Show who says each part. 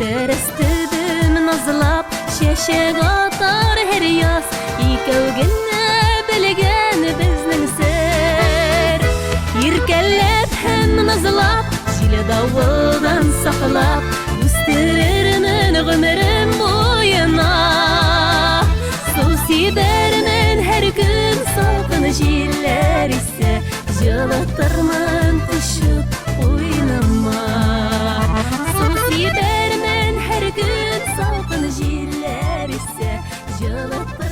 Speaker 1: Derestidim nazlap şeşe qatar her yaz İkevgine bilgen bizning ser Yirkellep hem nazlap Jile davuldan saqlap Üstiririn ömrüm boyuna Susi dermen her gün salqın jiller ise Jılatırman kuşup oynama Susi dermen her gün salqın jiller ise Jılatırman